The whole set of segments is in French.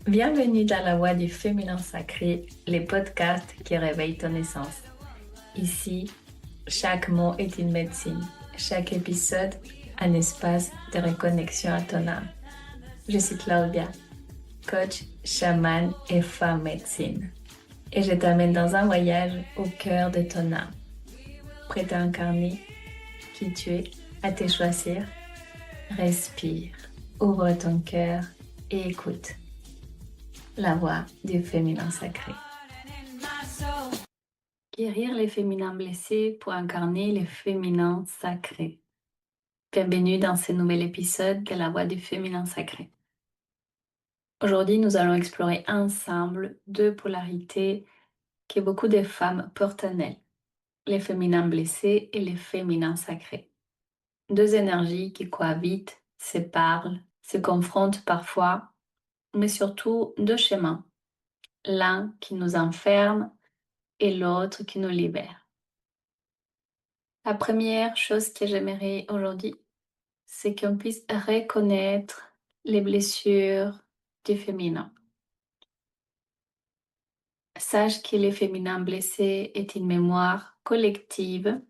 Bienvenue dans la voie du féminin sacré, les podcasts qui réveillent ton essence. Ici, chaque mot est une médecine, chaque épisode un espace de reconnexion à ton âme. Je suis Claudia, coach, chamane et femme médecine. Et je t'amène dans un voyage au cœur de ton âme. Prête à incarner qui tu es, à te choisir. Respire, ouvre ton cœur et écoute la voix du féminin sacré. Guérir les féminins blessés pour incarner les féminins sacrés. Bienvenue dans ce nouvel épisode de la voix du féminin sacré. Aujourd'hui, nous allons explorer ensemble deux polarités que beaucoup de femmes portent en elles, les féminins blessés et les féminins sacrés. Deux énergies qui cohabitent, se parlent, se confrontent parfois, mais surtout deux chemins, l'un qui nous enferme et l'autre qui nous libère. La première chose que j'aimerais aujourd'hui, c'est qu'on puisse reconnaître les blessures du féminin. Sache que le féminin blessé est une mémoire collective,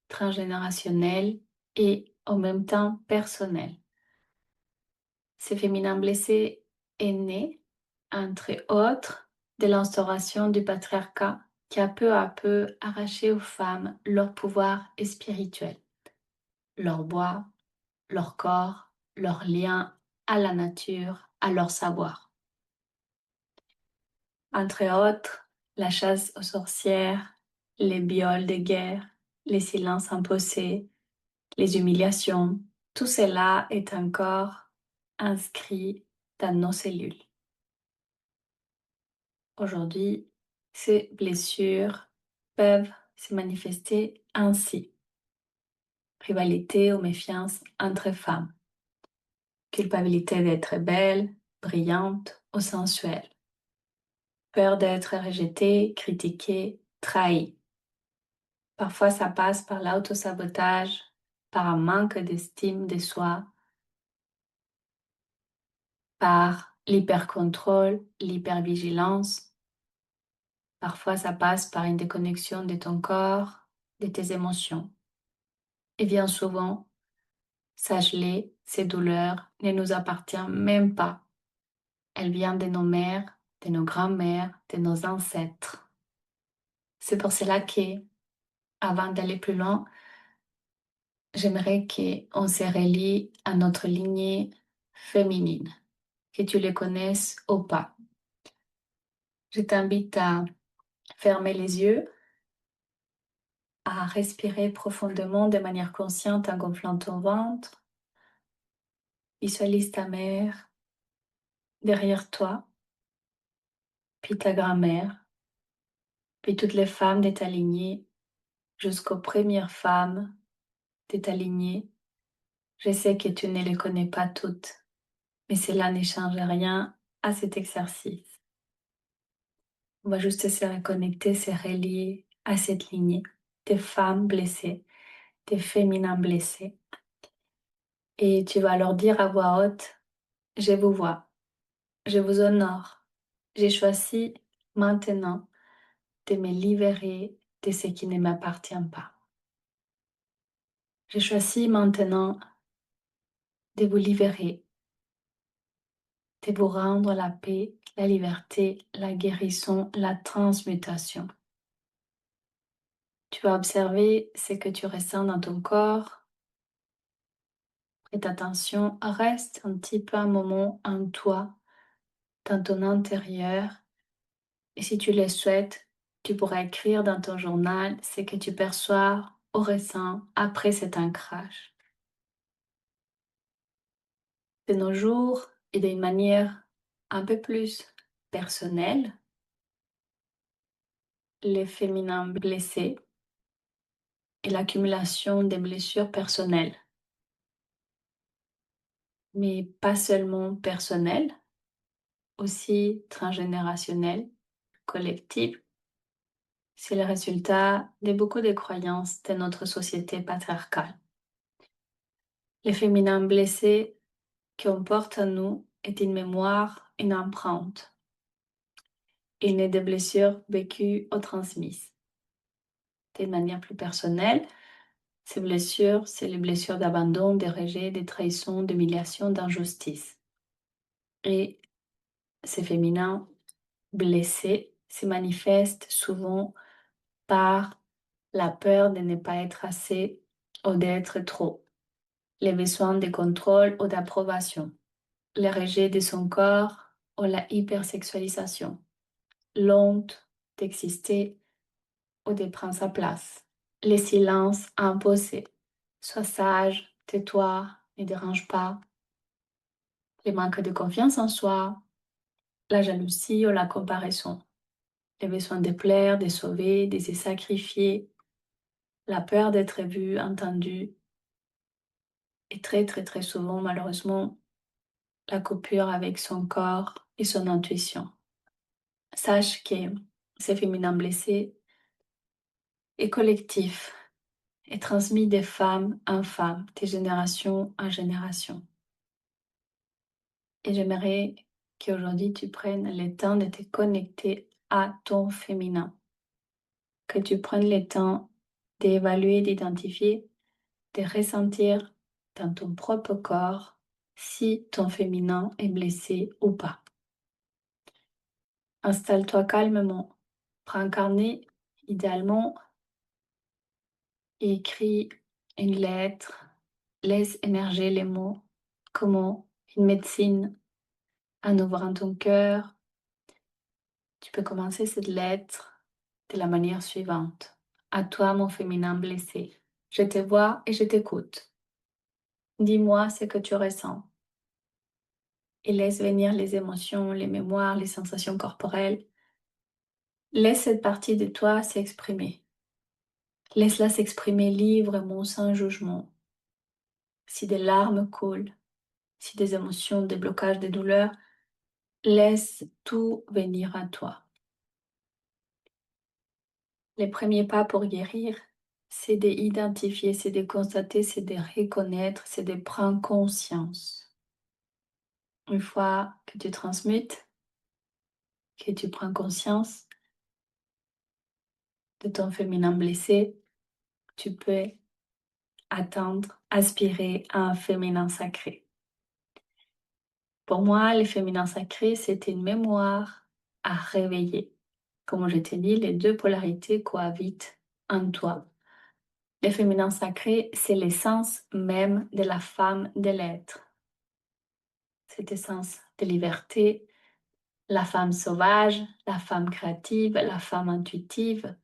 transgénérationnelle et en même temps personnelle. Ce féminin blessé est né, entre autres, de l'instauration du patriarcat qui a peu à peu arraché aux femmes leur pouvoir spirituel, leur bois, leur corps, leur lien à la nature, à leur savoir. Entre autres, la chasse aux sorcières, les viols de guerre, les silences imposés, les humiliations, tout cela est encore inscrit dans nos cellules. Aujourd'hui, ces blessures peuvent se manifester ainsi. Rivalité ou méfiance entre femmes. Culpabilité d'être belle, brillante ou sensuelle. Peur d'être rejetée, critiquée, trahie. Parfois, ça passe par l'autosabotage, par un manque d'estime de soi, par l'hypercontrôle, l'hypervigilance. Parfois, ça passe par une déconnexion de ton corps, de tes émotions. Et bien souvent, sache-les, ces douleurs ne nous appartiennent même pas. Elles viennent de nos mères, de nos grands-mères, de nos ancêtres. C'est pour cela que, avant d'aller plus loin, j'aimerais qu'on se relie à notre lignée féminine, que tu les connaisses ou pas. Je t'invite à fermer les yeux, à respirer profondément de manière consciente en gonflant ton ventre. Visualise ta mère derrière toi, puis ta grand-mère, puis toutes les femmes de ta lignée, jusqu'aux premières femmes de ta lignée. Je sais que tu ne les connais pas toutes, mais cela ne change rien à cet exercice. On va juste se reconnecter, se relier à cette lignée des femmes blessées, des féminins blessés. Et tu vas leur dire à voix haute, je vous vois, je vous honore, j'ai choisi maintenant de me libérer de ce qui ne m'appartient pas. J'ai choisi maintenant de vous libérer, de vous rendre la paix, la liberté, la guérison, la transmutation. Tu vas observer ce que tu ressens dans ton corps. Prête attention, reste un petit peu un moment en toi, dans ton intérieur. Et si tu le souhaites, tu pourras écrire dans ton journal ce que tu perçois ou ressens après cet ancrage. De nos jours, et d'une manière un peu plus personnelle, les féminins blessés et l'accumulation des blessures personnelles. Mais pas seulement personnelles, aussi transgénérationnelles, collectives. C'est le résultat de beaucoup de croyances de notre société patriarcale. Les féminins blessés qu'on porte en nous est une mémoire, une empreinte, et née des blessures vécues ou transmises. D'une manière plus personnelle, ces blessures, c'est les blessures d'abandon, de rejet, de trahison, d'humiliation, d'injustice. Et ces féminins blessés se manifestent souvent par la peur de ne pas être assez ou d'être trop, les besoins de contrôle ou d'approbation, le rejet de son corps ou la hypersexualisation, l'honte d'exister ou de prendre sa place, les silences imposés, sois sage, tais-toi, ne dérange pas, les manques de confiance en soi, la jalousie ou la comparaison, les besoins de plaire, de sauver, de se sacrifier, la peur d'être vu, entendu, et très très très souvent, malheureusement, la coupure avec son corps et son intuition. Sache que ce féminin blessé est collectif et transmis de femme en femme, de génération en génération. Et j'aimerais qu'aujourd'hui tu prennes le temps de te connecter à ton féminin, que tu prennes le temps d'évaluer, d'identifier, de ressentir dans ton propre corps si ton féminin est blessé ou pas. Installe-toi calmement, prends un carnet, idéalement, et écris une lettre, laisse émerger les mots, comment une médecine en ouvrant ton cœur. Tu peux commencer cette lettre de la manière suivante. À toi, mon féminin blessé, je te vois et je t'écoute. Dis-moi ce que tu ressens et laisse venir les émotions, les mémoires, les sensations corporelles. Laisse cette partie de toi s'exprimer. Laisse-la s'exprimer librement, sans jugement. Si des larmes coulent, si des émotions, des blocages, des douleurs, laisse tout venir à toi. Les premiers pas pour guérir, c'est d'identifier, c'est de constater, c'est de reconnaître, c'est de prendre conscience. Une fois que tu transmutes, que tu prends conscience de ton féminin blessé, tu peux attendre, aspirer à un féminin sacré. Pour moi, le féminin sacré, c'est une mémoire à réveiller. Comme je t'ai dit, les deux polarités cohabitent en toi. Le féminin sacré, c'est l'essence même de la femme de l'être. Cette essence de liberté, la femme sauvage, la femme créative, la femme intuitive.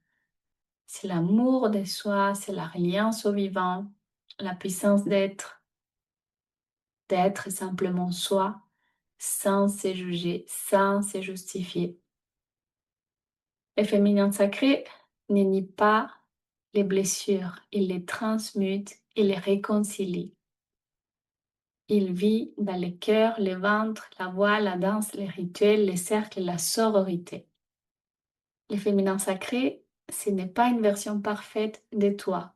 C'est l'amour de soi, c'est la reliance au vivant, la puissance d'être simplement soi, sans se juger, sans se justifier. Le féminin sacré ne nie pas les blessures, il les transmute, il les réconcilie. Il vit dans le cœur, le ventre, la voix, la danse, les rituels, les cercles, la sororité. Le féminin sacré, ce n'est pas une version parfaite de toi.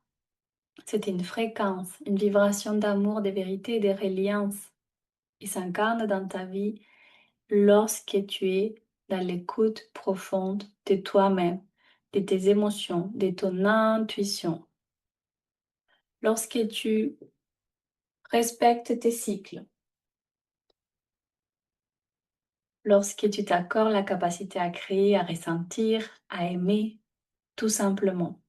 C'est une fréquence, une vibration d'amour, de vérité et de reliance. Il s'incarne dans ta vie lorsque tu es dans l'écoute profonde de toi-même, de tes émotions, de ton intuition. Lorsque tu respectes tes cycles, lorsque tu t'accordes la capacité à créer, à ressentir, à aimer, tout simplement.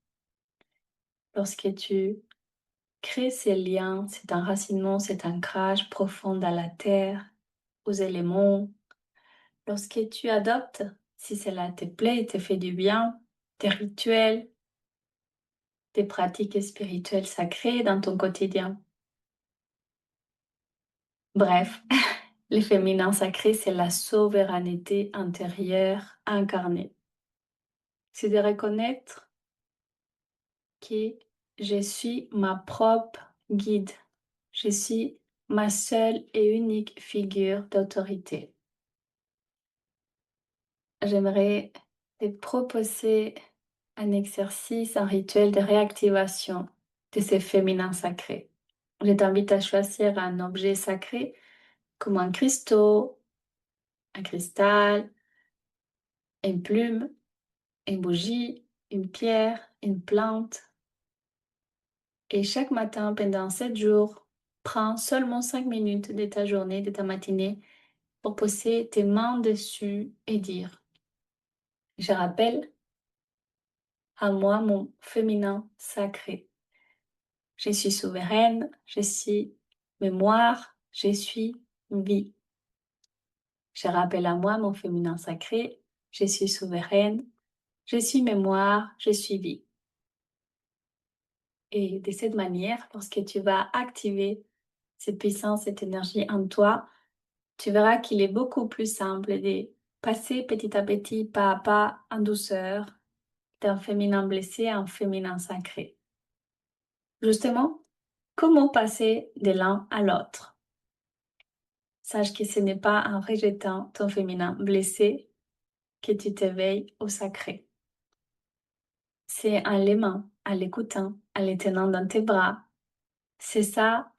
Lorsque tu crées ces liens, cet enracinement, cet ancrage profond dans la terre, aux éléments, lorsque tu adoptes, si cela te plaît et te fait du bien, des rituels, des pratiques spirituelles sacrées dans ton quotidien. Bref, le féminin sacré, c'est la souveraineté intérieure incarnée. C'est de reconnaître que je suis ma propre guide. Je suis ma seule et unique figure d'autorité. J'aimerais te proposer un exercice, un rituel de réactivation de ce féminin sacré. Je t'invite à choisir un objet sacré comme un cristaux, un cristal, une plume, une bougie, une pierre, une plante. Et chaque matin, pendant 7 jours, prends seulement 5 minutes de ta journée, de ta matinée, pour poser tes mains dessus et dire, je rappelle à moi mon féminin sacré. Je suis souveraine, je suis mémoire, je suis vie. Je rappelle à moi mon féminin sacré, je suis souveraine, je suis mémoire, je suis vie. Et de cette manière, lorsque tu vas activer cette puissance, cette énergie en toi, tu verras qu'il est beaucoup plus simple de passer petit à petit, pas à pas, en douceur, d'un féminin blessé à un féminin sacré. Justement, comment passer de l'un à l'autre? Sache que ce n'est pas en rejetant ton féminin blessé que tu t'éveilles au sacré. C'est en l'aimant, en l'écoutant, en les tenant dans tes bras. C'est ça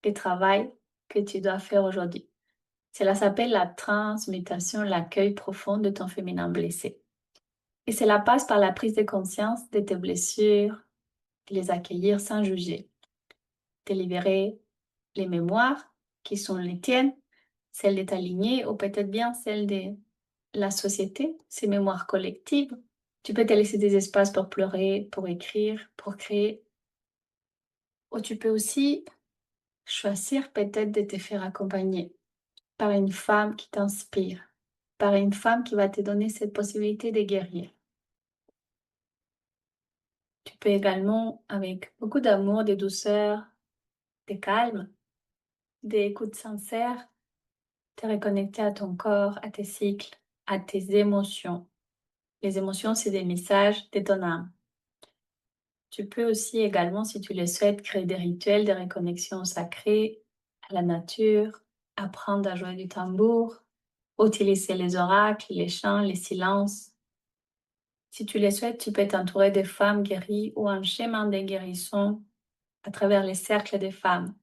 le travail que tu dois faire aujourd'hui. Cela s'appelle la transmutation, l'accueil profond de ton féminin blessé. Et cela passe par la prise de conscience de tes blessures, de les accueillir sans juger, de libérer les mémoires qui sont les tiennes, celles de ta lignée ou peut-être bien celles de la société, ces mémoires collectives. Tu peux te laisser des espaces pour pleurer, pour écrire, pour créer. Ou tu peux aussi choisir peut-être de te faire accompagner par une femme qui t'inspire, par une femme qui va te donner cette possibilité de guérir. Tu peux également, avec beaucoup d'amour, de douceur, de calme, d'écoute sincère, te reconnecter à ton corps, à tes cycles, à tes émotions. Les émotions, c'est des messages de ton âme. Tu peux aussi également, si tu le souhaites, créer des rituels de reconnexion sacrée, à la nature, apprendre à jouer du tambour, utiliser les oracles, les chants, les silences. Si tu le souhaites, tu peux t'entourer de femmes guéries ou un chemin de guérison à travers les cercles des femmes.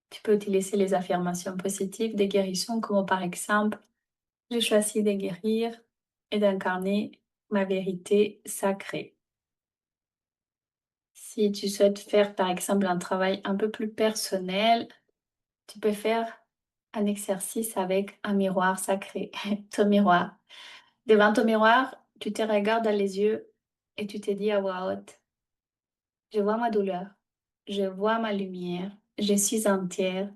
Tu peux utiliser les affirmations positives de guérison comme par exemple, j'ai choisi de guérir et d'incarner ma vérité sacrée. Si tu souhaites faire par exemple un travail un peu plus personnel, tu peux faire un exercice avec un miroir sacré, ton miroir. Devant ton miroir, tu te regardes dans les yeux et tu te dis à voix haute, je vois ma douleur, je vois ma lumière, je suis entière,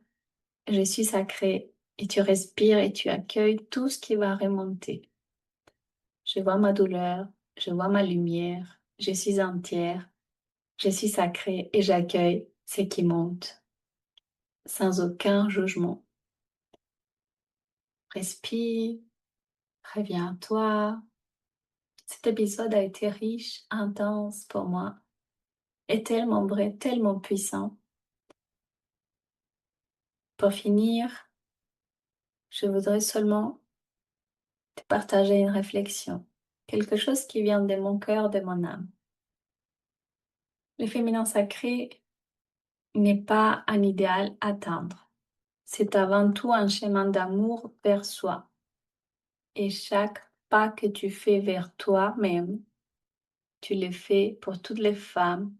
je suis sacrée. Et tu respires et tu accueilles tout ce qui va remonter. Je vois ma douleur, je vois ma lumière, je suis entière, je suis sacrée et j'accueille ce qui monte, sans aucun jugement. Respire, reviens à toi. Cet épisode a été riche, intense pour moi et tellement vrai, tellement puissant. Pour finir, je voudrais seulement te partager une réflexion, quelque chose qui vient de mon cœur, de mon âme. Le féminin sacré n'est pas un idéal à atteindre. C'est avant tout un chemin d'amour vers soi. Et chaque pas que tu fais vers toi-même, tu le fais pour toutes les femmes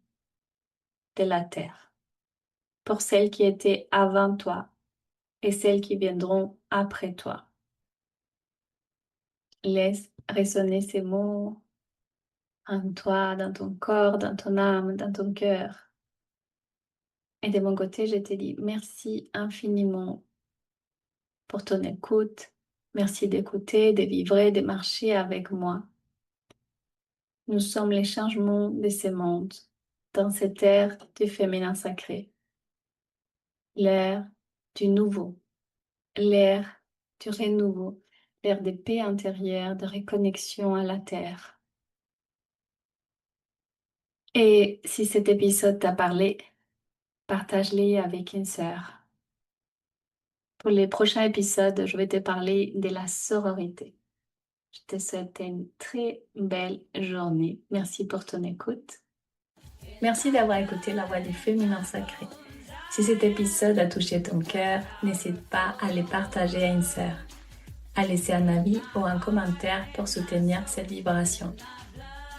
de la terre, pour celles qui étaient avant toi et celles qui viendront après toi. Laisse résonner ces mots en toi, dans ton corps, dans ton âme, dans ton cœur. Et de mon côté, je te dis merci infiniment pour ton écoute. Merci d'écouter, de vivre, de marcher avec moi. Nous sommes les changements de ce monde dans cette ère du féminin sacré. L'ère du nouveau, l'ère du renouveau, l'ère de paix intérieure, de reconnexion à la terre. Et si cet épisode t'a parlé, partage-le avec une sœur. Pour les prochains épisodes, je vais te parler de la sororité. Je te souhaite une très belle journée. Merci pour ton écoute. Merci d'avoir écouté La Voix du Féminin Sacré. Si cet épisode a touché ton cœur, n'hésite pas à le partager à une sœur, à laisser un avis ou un commentaire pour soutenir cette vibration.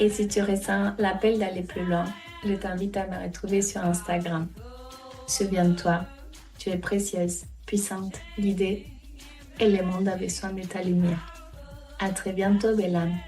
Et si tu ressens l'appel d'aller plus loin, je t'invite à me retrouver sur Instagram. Souviens-toi, tu es précieuse, puissante, guidée et le monde a besoin de ta lumière. À très bientôt, belle âme.